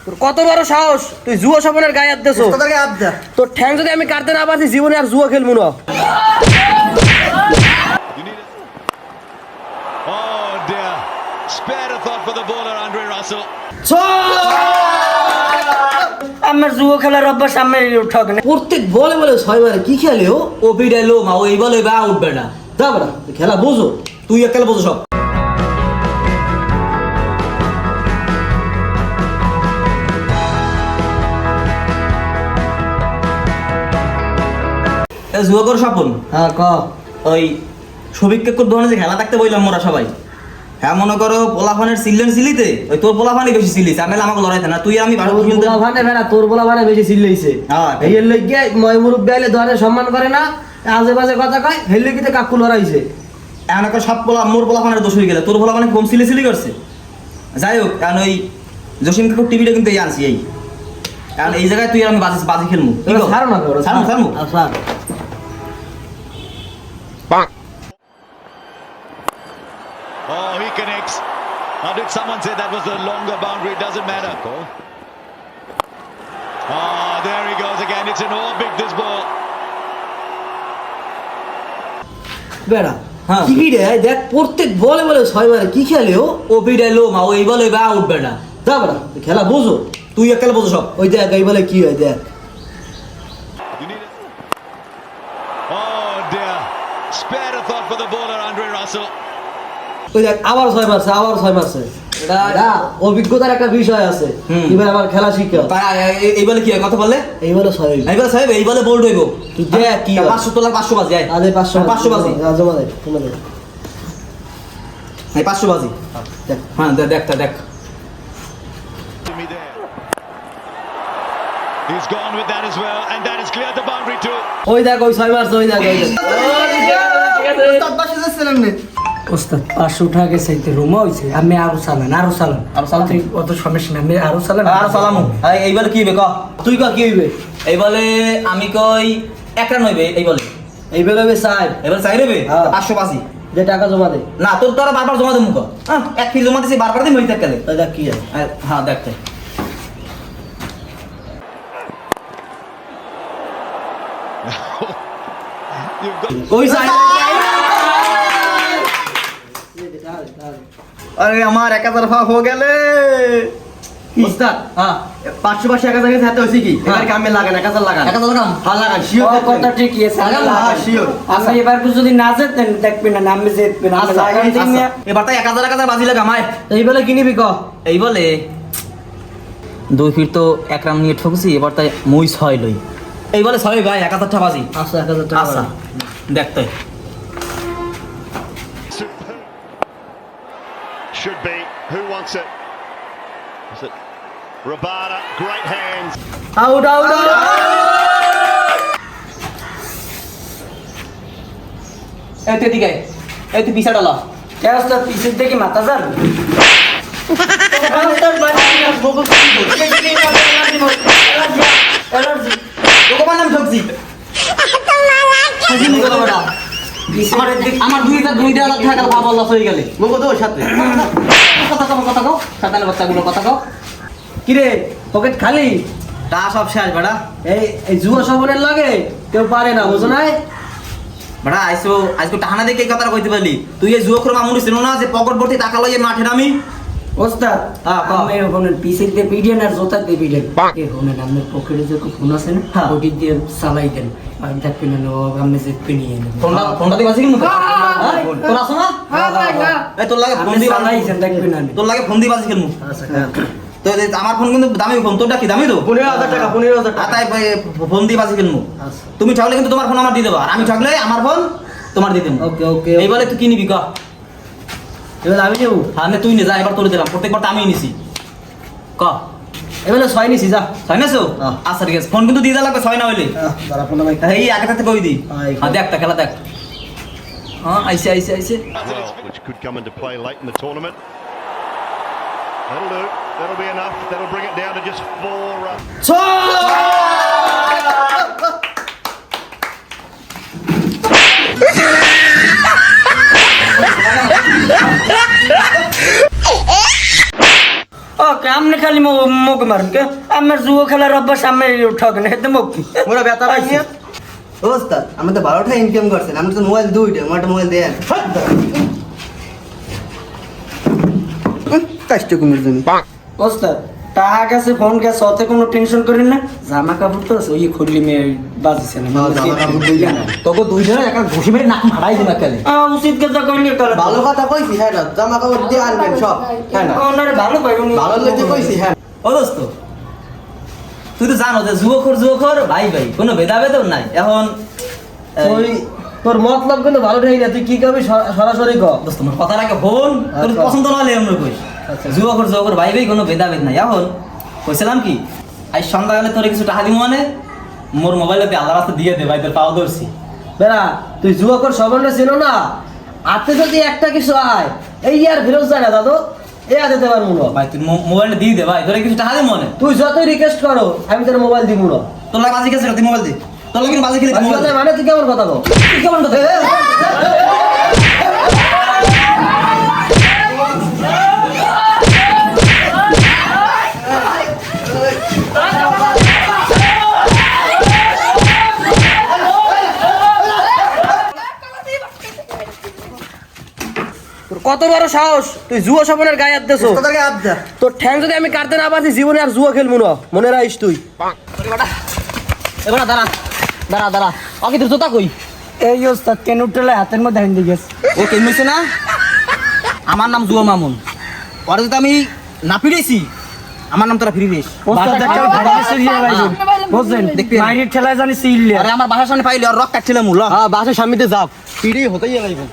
তোর কত বড় সাহস তুই জুয়া স্বপনের গায়ে হাত দেছো তোর গায়ে হাত দে তোর ঠ্যাং যদি আমি কাটতে না পারছি জীবনে আর জুয়া খেলবো না Oh dear. Spared a thought for the bowler, Andre Russell. আমার জুয়া খেলার অভ্যাস আমি ঠক না প্রত্যেক বলে বলে 6 বারে কি খেলে ও বিডাইলো মা ও এই বলে বা উঠবে না যা বড়া খেলা বোঝো তুই একালে বোঝো সব জুয়া কর স্বপন হ্যাঁ ক ওই সবিককে কোন ধরনের যে খেলা থাকতে বললাম মোরা সবাই হ্যাঁ মনে করো পোলাফানের সিলেন সিলিতে ওই তোর পোলাফানি বেশি সিলিস আমি আমাকে লড়াইতে না তুই আর আমি ভালো খেলতে পোলাভানে ভেড়া তোর পোলাভানে বেশি চিল্লাইছে হ্যাঁ এই লইগে ময় মুরব্বি আইলে ধরে সম্মান করে না আজে বাজে কথা কয় হেলে কিতে কাকু লড়াইছে এখন একটা সব পোলা মোর পোলাফানের দোষ হয়ে গেলে তোর পোলাফানে কম সিলি সিলি করছে যাই হোক কারণ ওই জসিম কাকুর টিভিটা কিন্তু এই আনছি এই কারণ এই জায়গায় তুই আর আমি বাজি বাজি খেলবো ছাড়ো না করো ছাড়মু ছাড়মু আচ্ছা Oh, he connects. How did someone say that was the longer boundary? It doesn't matter. Oh, there he goes again. It's an orbit, this ball. বেড়া হ্যাঁ। কি রে দেখ প্রত্যেক বলে বলে 6 বারে কি খেলে ও বিডাইলো মা ও এই বলে বা উঠবে না যা বড়া খেলা বোঝো তুই একালে বোঝো সব ওই দেখ এই বলে কি হয় দেখ You need it. Oh dear. Spared a thought for the bowler, Andre Russell. ওই দেখ আবার 6 মারছে আবার 6 মারছে এটা এটা অভিজ্ঞতার একটা বিষয় আছে এবার আমার খেলা শিখে এই বলে কি হয় কথা বললে এই বলে 6 এই বলে সাহেব এই বলে বোল্ড হইব তুই দেখ কি হয় 500 তোলা 500 বাজি আয় আরে 500 500 বাজি জমা দে জমা দে এই 500 বাজি দেখ হ্যাঁ দেখ দেখ Jimmy there. He's gone with that as well, and that has cleared the boundary too. ওই দেখ ওই 6 মারছে ওই দেখ ওই দেখ ওস্তাদ 500 উঠা গেছে এই রুমা হইছে আমি আরো চালান আরো চালান। অত সমস্যা না আমি আরো চালান আর সালামু এই বলে কি হইবে ক তুই ক কি হইবে এই বলে আমি কই এক রান হইবে এই বলে এই বেলা হবে সাহেব এবার চাই হইবে হ্যাঁ। 500 বাজি যে টাকা জমা দে না তোর তো আর বারবার জমা দেবো হ্যাঁ এক ফির জমা দিছি বারবার দিই হইতে গেলে ওই দেখ কি হয় হ্যাঁ দেখতে You've got. ওই সাইড আরে আমার একা তরফা হয়ে গেলে ওস্তাদ হ্যাঁ 500 500 1000 এর হাতে হইছে কি এবার কামে লাগান 1000 লাগান একা তো লাগাম হ্যাঁ লাগান শিওর কথা ঠিকই আছে হ্যাঁ, sure। আমরা এবার যদি না যেতেন দেখবেন না নামে যেতেন আমরা লাগান দিই না এবার তাই 1000 বাজি লাগাম আয় এই বেলা কি নিবি ক এই বলে 2 ফিট তো এক রান নিয়ে ঠকছি এবার তাই মুই 6 লই এই বলে 6 ভাই 1000টা বাজি আচ্ছা 1000 টাকা আচ্ছা দেখ তাই Should be. Who wants it? Is it Rabada? Great hands. Out out এই তুই দিকে এই তুই পিছা ডালা কে ওস্তাদ পিছের থেকে মাথা যান দোকান নাম ঠকছি আমার দুইটা লাখ টাকা ভাব লস হয়ে গেলে মগো তো সাথে কথা কও সাতানে বাচ্চাগুলো কথা কও কি রে পকেট খালি তা সব শেষ বেটা এই যুব সবনের লাগে কেউ পারে না বুঝো নাই বেটা আজকে টাহানা দেখে এই কথাটা কইতে পারলি তুই এই যুবক মামুনি ছিল না যে পকেট ভর্তি টাকা লইয়ে মাঠে নামি ওস্তাদ হ্যাঁ, কও। আমি ওখানে পিসের দিয়ে পিডিয়ান আর জোতা দিয়ে পিডিয়ান এই হোনেন আপনার পকেটে যে ফোন আছে না হ্যাঁ। ওটি দিয়ে চালাই দেন আর দেখবেন না ও আমি যে পিনিয়ে নেব ফোনটা দিয়ে বাজি কিনু তোর আসো না এই তোর লাগে ফোন আপনি দিয়ে চালাইছেন দেখবেন না তোর লাগে ফোন দিয়ে বাজি কিনু আচ্ছা তো আমার ফোন কিন্তু দামি ফোন তোরটা কি দামি তো 15000 টাকা 15000 টাকা তাই ফোন দিয়ে বাজি কিনবো আচ্ছা তুমি ঠকলে কিন্তু তোমার ফোন আমার দিয়ে দেবো আর আমি ঠকলে আমার ফোন তোমার দিয়ে দেবো ওকে ওকে এই বলে তুই কি নিবি ক এবার আমি নেব হ্যাঁ নে তুই নে যা এবার তোর দিলাম প্রত্যেকবার তো আমিই নিছি ক এবার 6 নিছি যা ছয় নাছো হ্যাঁ। আচ্ছা ঠিক আছে ফোন কিন্তু দিয়ে দেওয়া লাগবে 6 না হইলে দাঁড়া ফোন ভাই এই আগে থাকতে কই দি হ্যাঁ, হ্যাঁ দেখ তা খেলা দেখ হ্যাঁ আইসে Well, which could come into play late in the tournament. That'll do. That'll be enough. That'll bring it down to just 4 runs. ওকে আমনে খালি মুখ মারেন কে আমার জুয়ো খেলার অভ্যাস আমি ঠকেন হেতে মুখ কি মোরা বেতা পাইছি ওস্তাদ আমি তো 12টা ইনকাম করছেন আমি তো মোবাইল দুইটা আমার একটা মোবাইল দেন কাজটা কমির জন্য ওস্তাদ টাকা গেছে ফোন গেছে অতে কোনো টেনশন করেন না জামা কাপড় তো আছে, ওই খুললি মেয়ে বাজিছে না তোকে দুইজনে একা ঘুষি মেরে নাক মারাই দিনা কালে উচিত কথা কইলে কালে ভালো কথা কইছি হ্যাঁ না জামা কাপড় দিয়ে আনবেন সব হ্যাঁ না ওনারে ভালো পাইবনি ভালো লেগে কইছি হ্যাঁ ও দোস্ত তুই তো জানো যে যুবকর ভাই ভাই কোনো ভেদাভেদ নাই এখন তুই তোর মতলব কিন্তু ভালো ঠাই না, তুই কি করবি সরাসরি ক। দোস্ত আমার কথা রাখে বোন তোর আচ্ছা। পছন্দ না হলে আমরা কই যুবকর ভাই ভাই কোনো ভেদাভেদ নাই। এখন কইছিলাম কি আজ সন্ধ্যাবেলা তোর কিছু টাকা দিব মানে মোর মোবাইলে আল্লাহ রাস্তা দিয়ে দে ভাই তোর পাও ধরছি। বেড়া তুই যুবকর সবর্ণ ছিল না, হাতে যদি একটা কিছু আয় এই আর ফেরত যায় না দাদু, এ আর দিতে পারবো না। ভাই তুই মোবাইলটা দিয়ে দে ভাই তোর কিছু টাকা দে মনে তুই যতই রিকোয়েস্ট করো আমি তোর মোবাইল দিব না। তোর লাগে বাজি খেয়েছে তুই মোবাইল দে তোর লাগে বাজি খেলে মোবাইল দে মানে তুই কেমন কথা কও? তুই কেমন কথা তোর কত বড় সাহস, তুই জুয়া সবনের গায়ে হাত দেছো। তোকে আবদা তোর ঠ্যাং যদি আমি কাটতে না পারছি জীবনে আর জুয়া খেলবো না, মনে রাখিস তুই। এবার দাঁড়া দাঁড়া দাঁড়া ওকে তোর জোতা কই এই ওস্তাদ কেন উঠলে হাতের মধ্যে হান্দি গেছে ও কেমছে না আমার নাম জুয়া মামুন ওরা যদি আমি না ফিরেছি আমার নাম তোরা ফিরিস ওস্তাদ একটা ভাড়া সিরিয়া ভাইজন বুঝছেন দেখবি? বাইরের খেলায় জানি সিল্লে আরে আমার বাসার সামনে পাইলে আর রক কাটছিলাম হ্যাঁ বাসের সামনেতে যাও, পিড়ি হতেই লাগবে।